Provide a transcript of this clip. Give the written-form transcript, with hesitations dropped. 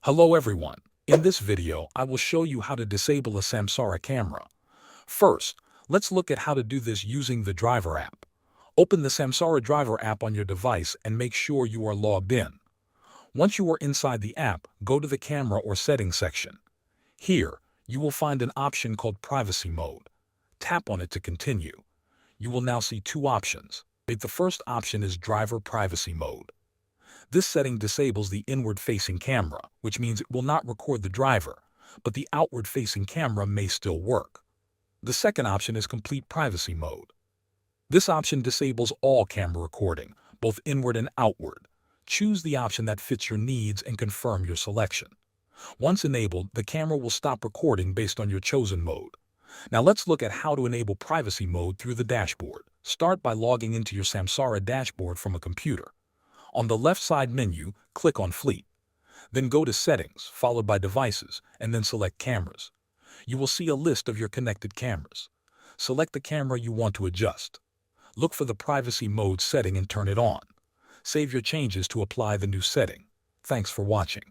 Hello everyone. In this video, I will show you how to disable a Samsara camera. First, let's look at how to do this using the driver app. Open the Samsara driver app on your device and make sure you are logged in. Once you are inside the app, go to the camera or settings section. Here, you will find an option called privacy mode. Tap on it to continue. You will now see two options. The first option is driver privacy mode. This setting disables the inward-facing camera, which means it will not record the driver, but the outward-facing camera may still work. The second option is complete privacy mode. This option disables all camera recording, both inward and outward. Choose the option that fits your needs and confirm your selection. Once enabled, the camera will stop recording based on your chosen mode. Now let's look at how to enable privacy mode through the dashboard. Start by logging into your Samsara dashboard from a computer. On the left side menu, click on Fleet. Then go to Settings, followed by Devices, and then select Cameras. You will see a list of your connected cameras. Select the camera you want to adjust. Look for the privacy mode setting and turn it on. Save your changes to apply the new setting. Thanks for watching.